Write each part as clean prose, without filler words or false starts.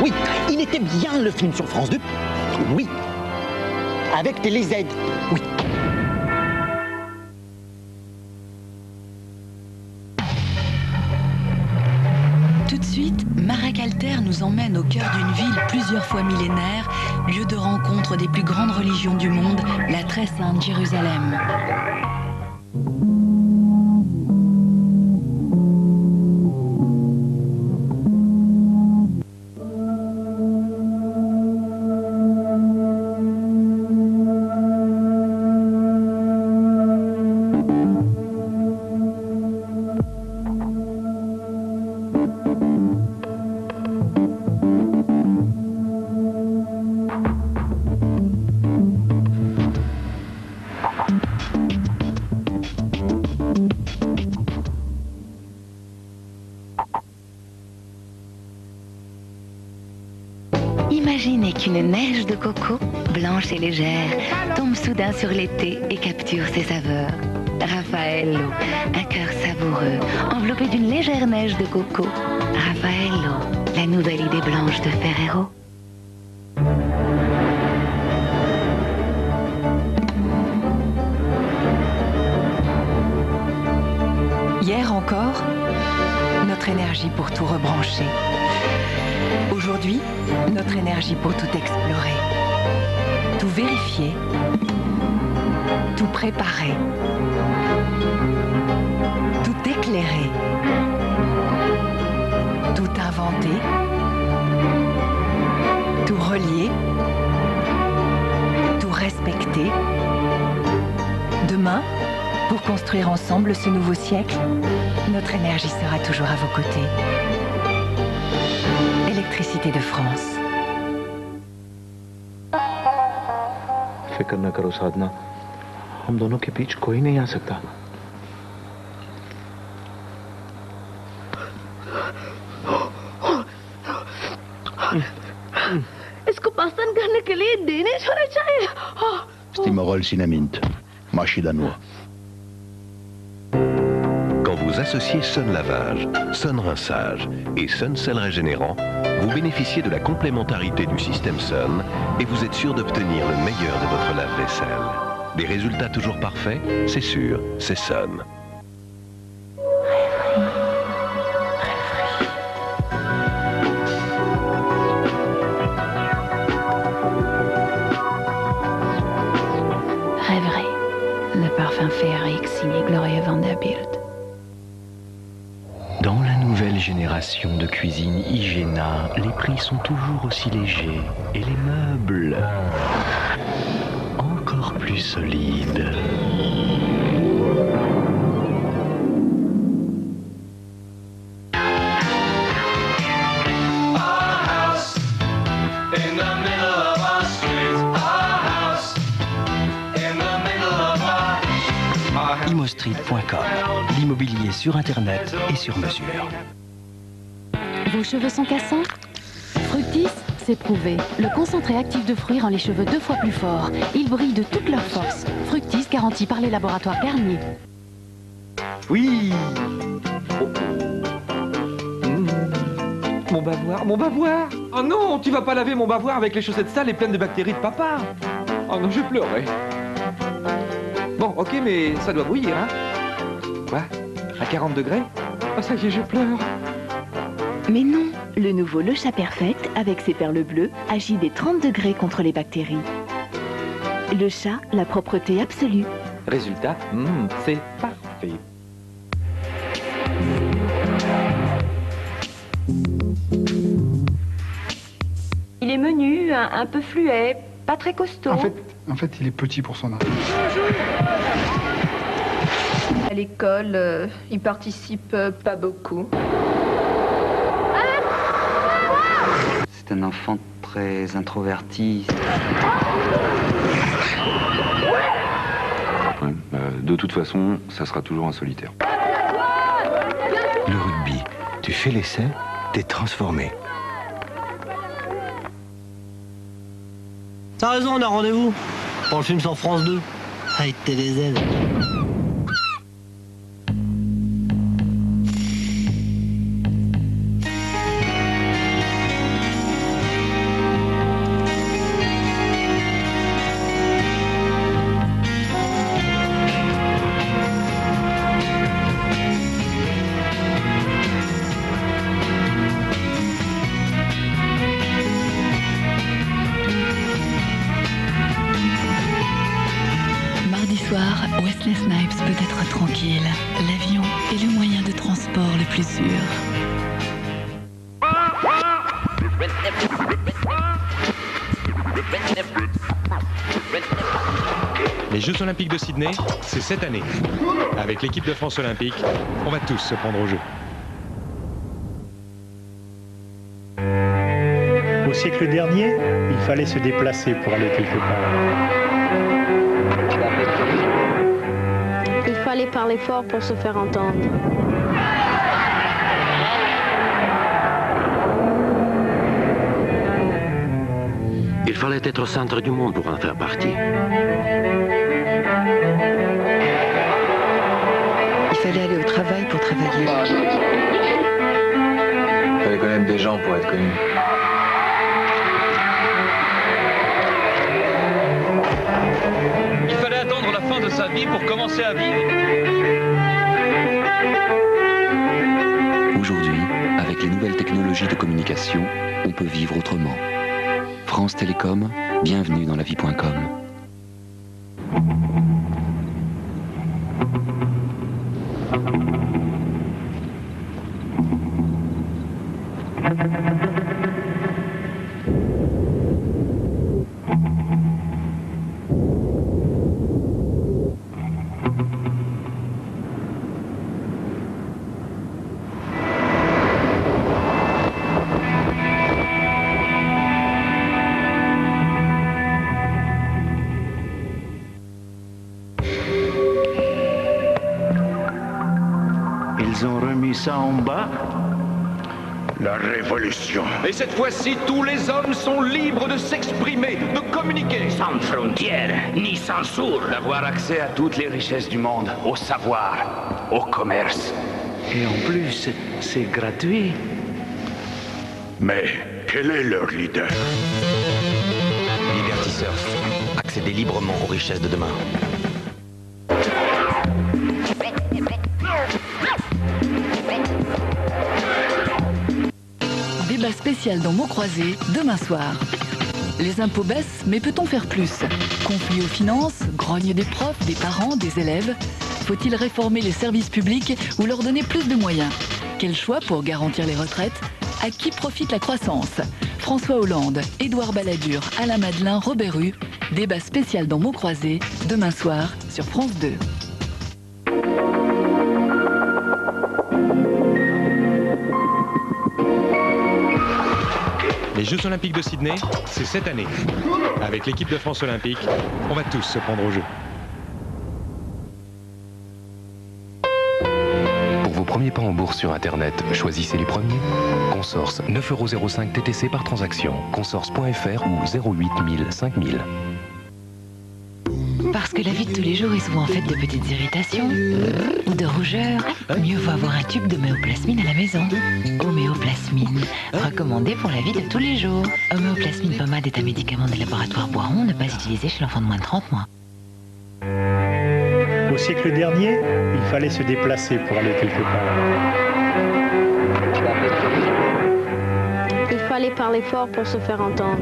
Oui, il était bien le film sur France 2. Oui. Avec TéléZ. Oui. Tout de suite, Marek Alter nous emmène au cœur d'une ville plusieurs fois millénaire, lieu de rencontre des plus grandes religions du monde, la très sainte Jérusalem. Imaginez qu'une neige de coco, blanche et légère, tombe soudain sur l'été et capture ses saveurs. Raffaello, un cœur savoureux, enveloppé d'une légère neige de coco. Raffaello, la nouvelle idée blanche de Ferrero. Hier encore, notre énergie pour tout rebrancher. Aujourd'hui, notre énergie pour tout explorer, tout vérifier, tout préparer, tout éclairer, tout inventer, tout relier, tout respecter. Demain, pour construire ensemble ce nouveau siècle, notre énergie sera toujours à vos côtés. Électricité de France. फिक्र न करो साधना, हम दोनों के बीच कोई नहीं आ सकता। इसको पसंद करने के लिए डेनिश होना चाहिए। Stimorol Sinamint, Machi danois. Quand vous associez Sun Lavage, Sun Rinçage et Sun Sel Régénérant, vous bénéficiez de la complémentarité du système Sun et vous êtes sûr d'obtenir le meilleur de votre lave-vaisselle. Des résultats toujours parfaits, c'est sûr, c'est Sun. Rêverie, le parfum féerique signé Gloria Vanderbilt. Dans la nouvelle génération de cuisine Hygiéna, les prix sont toujours aussi légers et les meubles encore plus solides. Imostreet.com, l'immobilier sur Internet et sur mesure. Vos cheveux sont cassants? Fructis, c'est prouvé. Le concentré actif de fruits rend les cheveux 2 fois plus forts. Ils brillent de toute leur force. Fructis, garanti par les laboratoires Garnier. Oui. Mon bavoir, mon bavoir. Oh non, tu vas pas laver mon bavoir avec les chaussettes sales et pleines de bactéries de papa. Oh non, je pleurais. Bon, ok, mais ça doit bouillir, hein? Quoi? À 40 degrés? Oh, ça y est, je pleure. Mais non, le nouveau Le Chat Perfect, avec ses perles bleues, agit dès 30 degrés contre les bactéries. Le chat, la propreté absolue. Résultat, c'est parfait. Il est menu, un peu fluet, pas très costaud. En fait, il est petit pour son âge. À l'école, il participe pas beaucoup. C'est un enfant très introverti. Ouais, de toute façon, ça sera toujours un solitaire. Le rugby, tu fais l'essai, t'es transformé. T'as raison, on a rendez-vous pour le film sur France 2 avec TéléZ. d'être tranquille. L'avion est le moyen de transport le plus sûr. Les Jeux Olympiques de Sydney, c'est cette année. Avec l'équipe de France Olympique, on va tous se prendre au jeu. Au siècle dernier, il fallait se déplacer pour aller quelque part. Il fallait parler fort pour se faire entendre. Il fallait être au centre du monde pour en faire partie. Il fallait aller au travail pour travailler. Il fallait connaître des gens pour être connu. Il fallait attendre la fin de sa vie pour commencer à vivre. Aujourd'hui, avec les nouvelles technologies de communication, on peut vivre autrement. France Télécom, bienvenue dans lavie.com. Ils ont remis ça en bas. La révolution. Et cette fois-ci, tous les hommes sont libres de s'exprimer, de communiquer. Sans frontières, ni censure. D'avoir accès à toutes les richesses du monde, au savoir, au commerce. Et en plus, c'est gratuit. Mais quel est leur leader? Liberty Surf. Accéder librement aux richesses de demain. Débat spécial dans Mots croisés, demain soir. Les impôts baissent, mais peut-on faire plus? Conflit aux finances, grogne des profs, des parents, des élèves. Faut-il réformer les services publics ou leur donner plus de moyens? Quel choix pour garantir les retraites? À qui profite la croissance? François Hollande, Édouard Balladur, Alain Madelin, Robert Hue. Débat spécial dans Mots croisés, demain soir sur France 2. Les Jeux Olympiques de Sydney, c'est cette année. Avec l'équipe de France Olympique, on va tous se prendre au jeu. Pour vos premiers pas en bourse sur Internet, choisissez les premiers. Consorce, 9,05 € TTC par transaction. Consorce.fr ou 08 000 5000. Parce que la vie de tous les jours est souvent faite de petites irritations ou de rougeurs, mieux vaut avoir un tube d'homéoplasmine à la maison. Homéoplasmine, recommandé pour la vie de tous les jours. Homéoplasmine pommade est un médicament des laboratoires Boiron, ne pas utiliser chez l'enfant de moins de 30 mois. Au siècle dernier, il fallait se déplacer pour aller quelque part. Il fallait parler fort pour se faire entendre.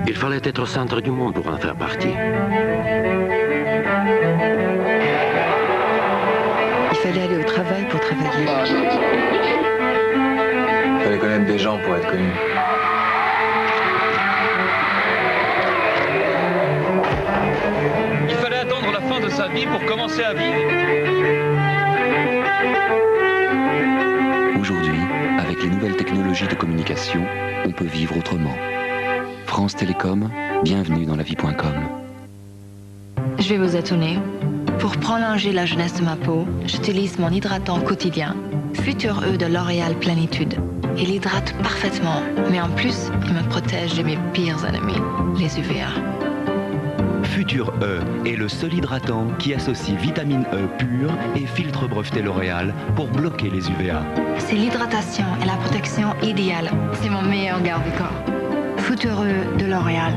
Il fallait être au centre du monde pour en faire partie. Il fallait aller au travail pour travailler. Il fallait connaître des gens pour être connu. Il fallait attendre la fin de sa vie pour commencer à vivre. Aujourd'hui, avec les nouvelles technologies de communication, on peut vivre autrement. France Télécom, bienvenue dans lavie.com. Je vais vous étonner. Pour prolonger la jeunesse de ma peau, j'utilise mon hydratant quotidien, Futur E de L'Oréal Plénitude. Il hydrate parfaitement, mais en plus, il me protège de mes pires ennemis, les UVA. Futur E est le seul hydratant qui associe vitamine E pure et filtre breveté L'Oréal pour bloquer les UVA. C'est l'hydratation et la protection idéale. C'est mon meilleur garde du corps. Futur E de L'Oréal.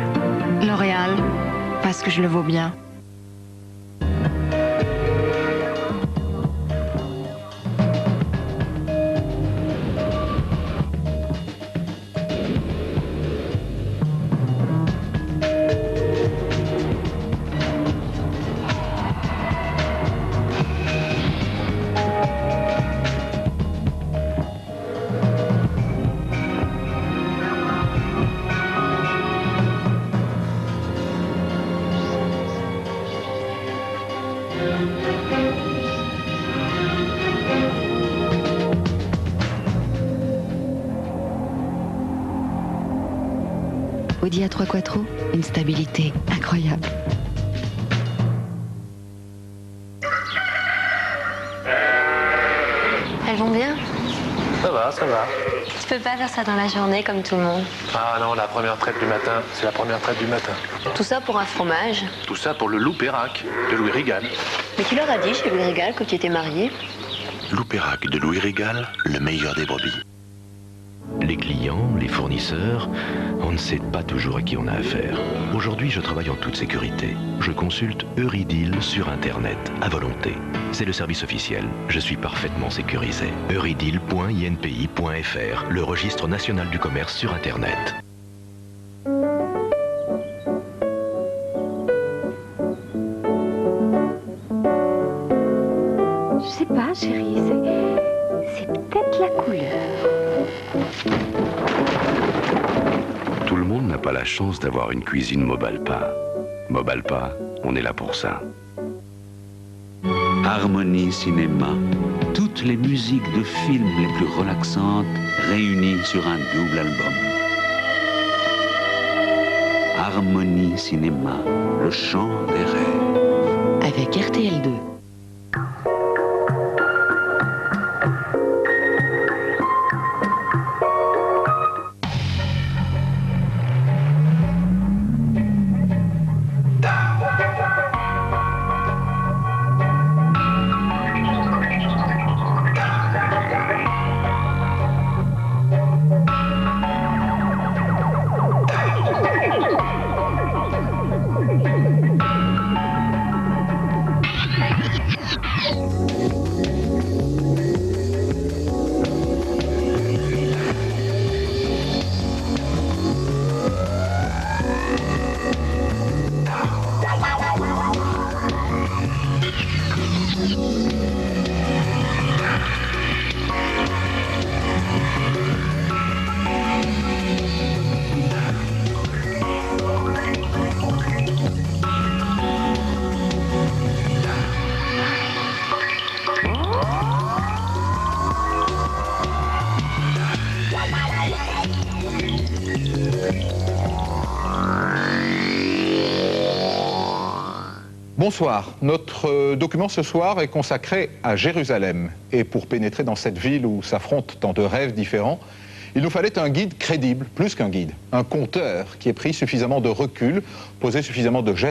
L'Oréal, parce que je le vaux bien. Audi A3 Quattro, une stabilité incroyable. Elles vont bien? Ça va, ça va. Tu peux pas faire ça dans la journée comme tout le monde. Ah non, la première traite du matin, c'est la première traite du matin. Tout ça pour un fromage. Tout ça pour le loup Perrac de Louis Rigal. Mais qui leur a dit chez Louis Rigal que tu étais marié? Loup Perrac de Louis Rigal, le meilleur des brebis. Les clients, les fournisseurs, on ne sait pas toujours à qui on a affaire. Aujourd'hui, je travaille en toute sécurité. Je consulte Eurydeal sur Internet, à volonté. C'est le service officiel. Je suis parfaitement sécurisé. Eurydeal.inpi.fr, le registre national du commerce sur Internet. Je sais pas, chérie, c'est peut-être la couleur. Tout le monde n'a pas la chance d'avoir une cuisine Mobalpa. Mobalpa, on est là pour ça. Harmonie Cinéma. Toutes les musiques de films les plus relaxantes réunies sur un double album. Harmonie Cinéma, le chant des rêves. Avec RTL2. Bonsoir. Notre document ce soir est consacré à Jérusalem. Et pour pénétrer dans cette ville où s'affrontent tant de rêves différents, il nous fallait un guide crédible, plus qu'un guide, un conteur qui ait pris suffisamment de recul, posé suffisamment de gestes